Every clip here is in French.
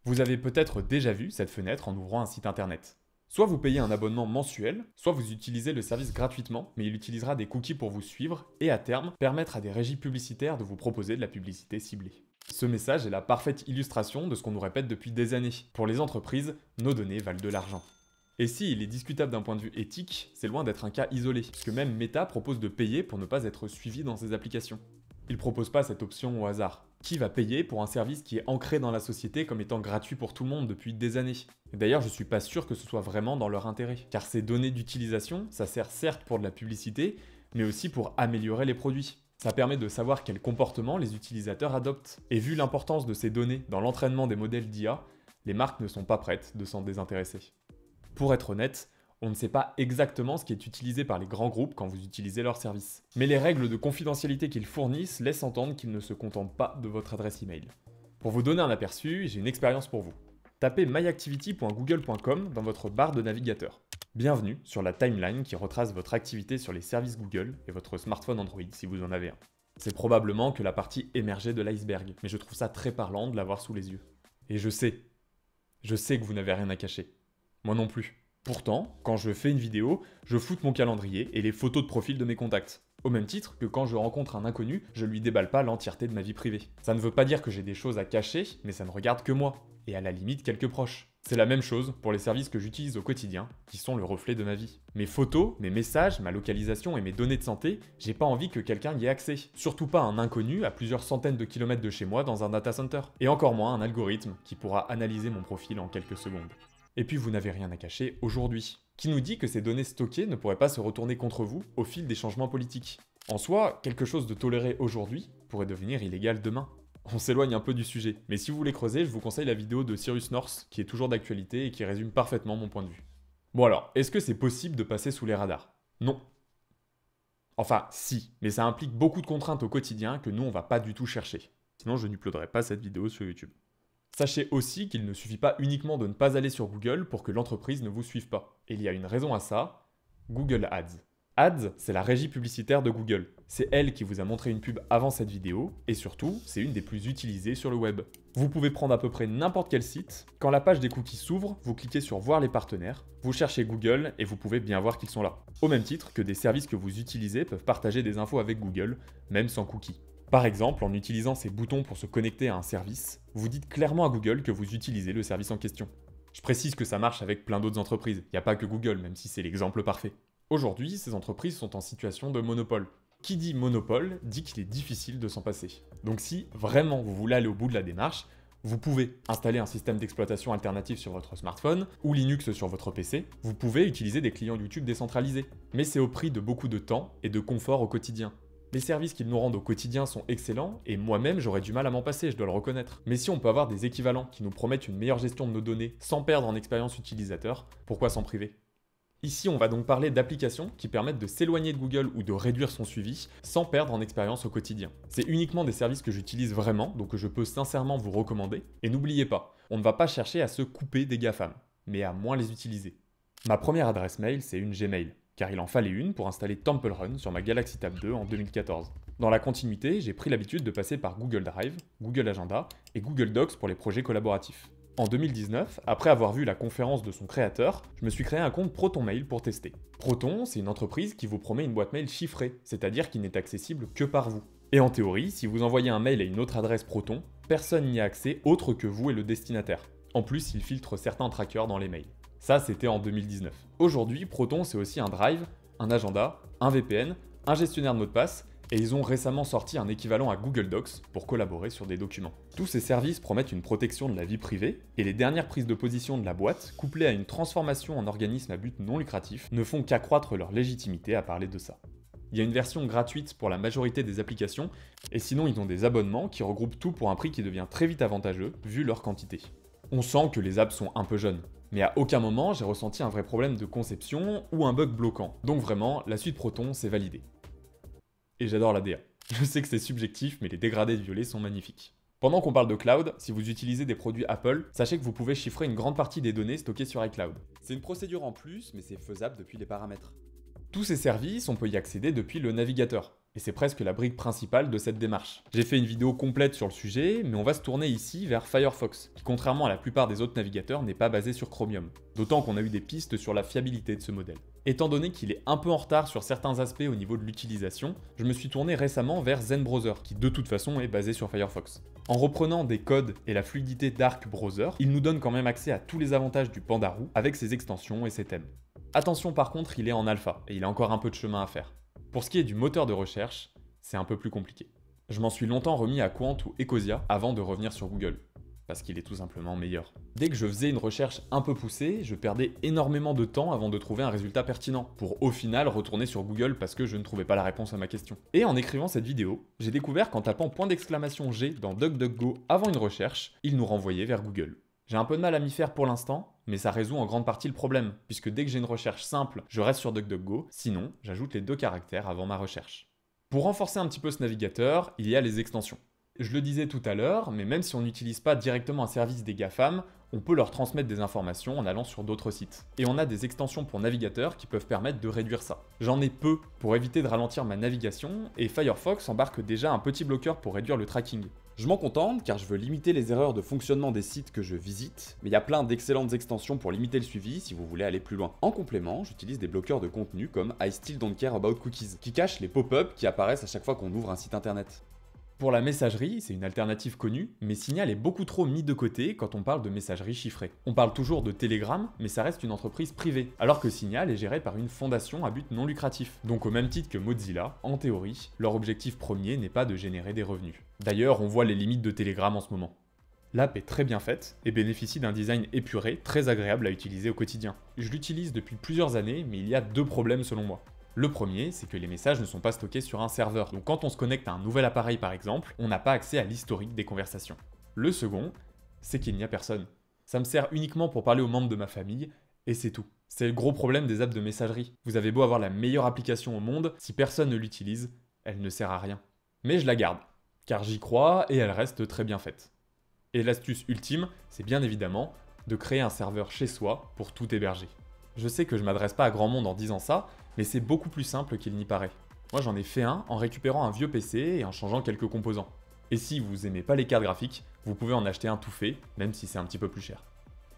Vous avez peut-être déjà vu cette fenêtre en ouvrant un site internet. Soit vous payez un abonnement mensuel, soit vous utilisez le service gratuitement, mais il utilisera des cookies pour vous suivre et à terme permettre à des régies publicitaires de vous proposer de la publicité ciblée. Ce message est la parfaite illustration de ce qu'on nous répète depuis des années. Pour les entreprises, nos données valent de l'argent. Et si il est discutable d'un point de vue éthique, c'est loin d'être un cas isolé, puisque même Meta propose de payer pour ne pas être suivi dans ses applications. Il propose pas cette option au hasard. Qui va payer pour un service qui est ancré dans la société comme étant gratuit pour tout le monde depuis des années? Et d'ailleurs, je suis pas sûr que ce soit vraiment dans leur intérêt. Car ces données d'utilisation, ça sert certes pour de la publicité, mais aussi pour améliorer les produits. Ça permet de savoir quel comportement les utilisateurs adoptent. Et vu l'importance de ces données dans l'entraînement des modèles d'IA, les marques ne sont pas prêtes de s'en désintéresser. Pour être honnête, on ne sait pas exactement ce qui est utilisé par les grands groupes quand vous utilisez leurs services. Mais les règles de confidentialité qu'ils fournissent laissent entendre qu'ils ne se contentent pas de votre adresse email. Pour vous donner un aperçu, j'ai une expérience pour vous. Tapez myactivity.google.com dans votre barre de navigateur. Bienvenue sur la timeline qui retrace votre activité sur les services Google et votre smartphone Android si vous en avez un. C'est probablement que la partie émergée de l'iceberg, mais je trouve ça très parlant de l'avoir sous les yeux. Et je sais que vous n'avez rien à cacher. Moi non plus. Pourtant, quand je fais une vidéo, je floute mon calendrier et les photos de profil de mes contacts. Au même titre que quand je rencontre un inconnu, je lui déballe pas l'entièreté de ma vie privée. Ça ne veut pas dire que j'ai des choses à cacher, mais ça ne regarde que moi, et à la limite quelques proches. C'est la même chose pour les services que j'utilise au quotidien, qui sont le reflet de ma vie. Mes photos, mes messages, ma localisation et mes données de santé, j'ai pas envie que quelqu'un y ait accès. Surtout pas un inconnu à plusieurs centaines de kilomètres de chez moi dans un data center. Et encore moins un algorithme qui pourra analyser mon profil en quelques secondes. Et puis vous n'avez rien à cacher aujourd'hui. Qui nous dit que ces données stockées ne pourraient pas se retourner contre vous au fil des changements politiques? En soi, quelque chose de toléré aujourd'hui pourrait devenir illégal demain. On s'éloigne un peu du sujet, mais si vous voulez creuser, je vous conseille la vidéo de Cyrus North, qui est toujours d'actualité et qui résume parfaitement mon point de vue. Bon alors, est-ce que c'est possible de passer sous les radars? Non. Enfin, si, mais ça implique beaucoup de contraintes au quotidien que nous on va pas du tout chercher. Sinon je n'uploaderai pas cette vidéo sur YouTube. Sachez aussi qu'il ne suffit pas uniquement de ne pas aller sur Google pour que l'entreprise ne vous suive pas. Et il y a une raison à ça, Google Ads. Ads, c'est la régie publicitaire de Google. C'est elle qui vous a montré une pub avant cette vidéo, et surtout, c'est une des plus utilisées sur le web. Vous pouvez prendre à peu près n'importe quel site, quand la page des cookies s'ouvre, vous cliquez sur voir les partenaires, vous cherchez Google et vous pouvez bien voir qu'ils sont là. Au même titre que des services que vous utilisez peuvent partager des infos avec Google, même sans cookies. Par exemple, en utilisant ces boutons pour se connecter à un service, vous dites clairement à Google que vous utilisez le service en question. Je précise que ça marche avec plein d'autres entreprises, il n'y a pas que Google, même si c'est l'exemple parfait. Aujourd'hui, ces entreprises sont en situation de monopole. Qui dit monopole dit qu'il est difficile de s'en passer. Donc si vraiment vous voulez aller au bout de la démarche, vous pouvez installer un système d'exploitation alternatif sur votre smartphone ou Linux sur votre PC. Vous pouvez utiliser des clients YouTube décentralisés. Mais c'est au prix de beaucoup de temps et de confort au quotidien. Les services qu'ils nous rendent au quotidien sont excellents, et moi-même j'aurais du mal à m'en passer, je dois le reconnaître. Mais si on peut avoir des équivalents qui nous promettent une meilleure gestion de nos données sans perdre en expérience utilisateur, pourquoi s'en priver? Ici on va donc parler d'applications qui permettent de s'éloigner de Google ou de réduire son suivi sans perdre en expérience au quotidien. C'est uniquement des services que j'utilise vraiment, donc que je peux sincèrement vous recommander. Et n'oubliez pas, on ne va pas chercher à se couper des GAFAM, mais à moins les utiliser. Ma première adresse mail c'est une Gmail, car il en fallait une pour installer Temple Run sur ma Galaxy Tab 2 en 2014. Dans la continuité, j'ai pris l'habitude de passer par Google Drive, Google Agenda et Google Docs pour les projets collaboratifs. En 2019, après avoir vu la conférence de son créateur, je me suis créé un compte ProtonMail pour tester. Proton, c'est une entreprise qui vous promet une boîte mail chiffrée, c'est-à-dire qui n'est accessible que par vous. Et en théorie, si vous envoyez un mail à une autre adresse Proton, personne n'y a accès autre que vous et le destinataire. En plus, il filtre certains trackers dans les mails. Ça, c'était en 2019. Aujourd'hui, Proton, c'est aussi un Drive, un agenda, un VPN, un gestionnaire de mots de passe, et ils ont récemment sorti un équivalent à Google Docs pour collaborer sur des documents. Tous ces services promettent une protection de la vie privée, et les dernières prises de position de la boîte, couplées à une transformation en organisme à but non lucratif, ne font qu'accroître leur légitimité à parler de ça. Il y a une version gratuite pour la majorité des applications, et sinon ils ont des abonnements qui regroupent tout pour un prix qui devient très vite avantageux, vu leur quantité. On sent que les apps sont un peu jeunes, mais à aucun moment j'ai ressenti un vrai problème de conception ou un bug bloquant, donc vraiment, la suite Proton, c'est validé. Et j'adore la DA. Je sais que c'est subjectif, mais les dégradés de violet sont magnifiques. Pendant qu'on parle de cloud, si vous utilisez des produits Apple, sachez que vous pouvez chiffrer une grande partie des données stockées sur iCloud. C'est une procédure en plus, mais c'est faisable depuis les paramètres. Tous ces services, on peut y accéder depuis le navigateur. Et c'est presque la brique principale de cette démarche. J'ai fait une vidéo complète sur le sujet, mais on va se tourner ici vers Firefox, qui contrairement à la plupart des autres navigateurs n'est pas basé sur Chromium. D'autant qu'on a eu des pistes sur la fiabilité de ce modèle. Étant donné qu'il est un peu en retard sur certains aspects au niveau de l'utilisation, je me suis tourné récemment vers ZenBrowser, qui de toute façon est basé sur Firefox. En reprenant des codes et la fluidité d'Arc Browser, il nous donne quand même accès à tous les avantages du Pandaroo avec ses extensions et ses thèmes. Attention par contre, il est en alpha, et il a encore un peu de chemin à faire. Pour ce qui est du moteur de recherche, c'est un peu plus compliqué. Je m'en suis longtemps remis à Qwant ou Ecosia avant de revenir sur Google, parce qu'il est tout simplement meilleur. Dès que je faisais une recherche un peu poussée, je perdais énormément de temps avant de trouver un résultat pertinent, pour au final retourner sur Google parce que je ne trouvais pas la réponse à ma question. Et en écrivant cette vidéo, j'ai découvert qu'en tapant .!G dans DuckDuckGo avant une recherche, il nous renvoyait vers Google. J'ai un peu de mal à m'y faire pour l'instant, mais ça résout en grande partie le problème, puisque dès que j'ai une recherche simple, je reste sur DuckDuckGo, sinon j'ajoute les 2 caractères avant ma recherche. Pour renforcer un petit peu ce navigateur, il y a les extensions. Je le disais tout à l'heure, mais même si on n'utilise pas directement un service des GAFAM, on peut leur transmettre des informations en allant sur d'autres sites. Et on a des extensions pour navigateurs qui peuvent permettre de réduire ça. J'en ai peu pour éviter de ralentir ma navigation, et Firefox embarque déjà un petit bloqueur pour réduire le tracking. Je m'en contente car je veux limiter les erreurs de fonctionnement des sites que je visite, mais il y a plein d'excellentes extensions pour limiter le suivi si vous voulez aller plus loin. En complément, j'utilise des bloqueurs de contenu comme I Still Don't Care About Cookies, qui cachent les pop-up qui apparaissent à chaque fois qu'on ouvre un site internet. Pour la messagerie, c'est une alternative connue, mais Signal est beaucoup trop mis de côté quand on parle de messagerie chiffrée. On parle toujours de Telegram, mais ça reste une entreprise privée, alors que Signal est géré par une fondation à but non lucratif. Donc au même titre que Mozilla, en théorie, leur objectif premier n'est pas de générer des revenus. D'ailleurs, on voit les limites de Telegram en ce moment. L'app est très bien faite et bénéficie d'un design épuré, très agréable à utiliser au quotidien. Je l'utilise depuis plusieurs années, mais il y a 2 problèmes selon moi. Le premier, c'est que les messages ne sont pas stockés sur un serveur, donc quand on se connecte à un nouvel appareil par exemple, on n'a pas accès à l'historique des conversations. Le second, c'est qu'il n'y a personne. Ça me sert uniquement pour parler aux membres de ma famille, et c'est tout. C'est le gros problème des apps de messagerie. Vous avez beau avoir la meilleure application au monde, si personne ne l'utilise, elle ne sert à rien. Mais je la garde, car j'y crois et elle reste très bien faite. Et l'astuce ultime, c'est bien évidemment de créer un serveur chez soi pour tout héberger. Je sais que je m'adresse pas à grand monde en disant ça, mais c'est beaucoup plus simple qu'il n'y paraît. Moi j'en ai fait un en récupérant un vieux PC et en changeant quelques composants. Et si vous aimez pas les cartes graphiques, vous pouvez en acheter un tout fait, même si c'est un petit peu plus cher.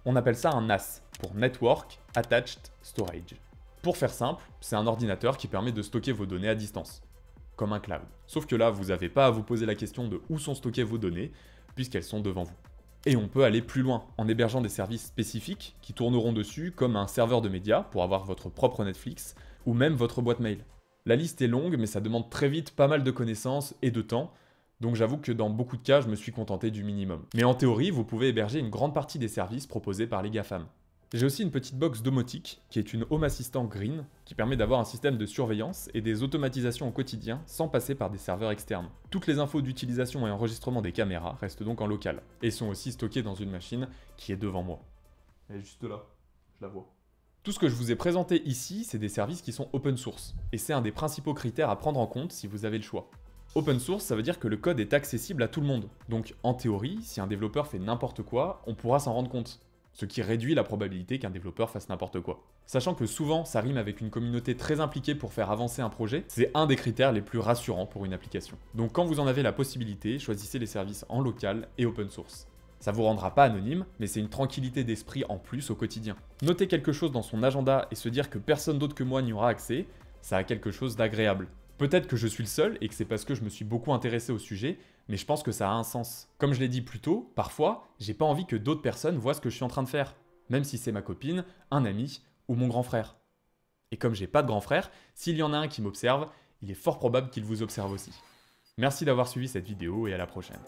On appelle ça un NAS, pour Network Attached Storage. Pour faire simple, c'est un ordinateur qui permet de stocker vos données à distance, comme un cloud. Sauf que là, vous n'avez pas à vous poser la question de où sont stockées vos données, puisqu'elles sont devant vous. Et on peut aller plus loin, en hébergeant des services spécifiques qui tourneront dessus comme un serveur de médias pour avoir votre propre Netflix, ou même votre boîte mail. La liste est longue, mais ça demande très vite pas mal de connaissances et de temps, donc j'avoue que dans beaucoup de cas, je me suis contenté du minimum. Mais en théorie, vous pouvez héberger une grande partie des services proposés par les GAFAM. J'ai aussi une petite box domotique, qui est une Home Assistant Green, qui permet d'avoir un système de surveillance et des automatisations au quotidien sans passer par des serveurs externes. Toutes les infos d'utilisation et enregistrement des caméras restent donc en local, et sont aussi stockées dans une machine qui est devant moi. Elle est juste là, je la vois. Tout ce que je vous ai présenté ici, c'est des services qui sont open source, et c'est un des principaux critères à prendre en compte si vous avez le choix. Open source, ça veut dire que le code est accessible à tout le monde, donc en théorie, si un développeur fait n'importe quoi, on pourra s'en rendre compte. Ce qui réduit la probabilité qu'un développeur fasse n'importe quoi. Sachant que souvent, ça rime avec une communauté très impliquée pour faire avancer un projet, c'est un des critères les plus rassurants pour une application. Donc quand vous en avez la possibilité, choisissez les services en local et open source. Ça vous rendra pas anonyme, mais c'est une tranquillité d'esprit en plus au quotidien. Noter quelque chose dans son agenda et se dire que personne d'autre que moi n'y aura accès, ça a quelque chose d'agréable. Peut-être que je suis le seul et que c'est parce que je me suis beaucoup intéressé au sujet, mais je pense que ça a un sens. Comme je l'ai dit plus tôt, parfois, j'ai pas envie que d'autres personnes voient ce que je suis en train de faire, même si c'est ma copine, un ami ou mon grand frère. Et comme j'ai pas de grand frère, s'il y en a un qui m'observe, il est fort probable qu'il vous observe aussi. Merci d'avoir suivi cette vidéo et à la prochaine.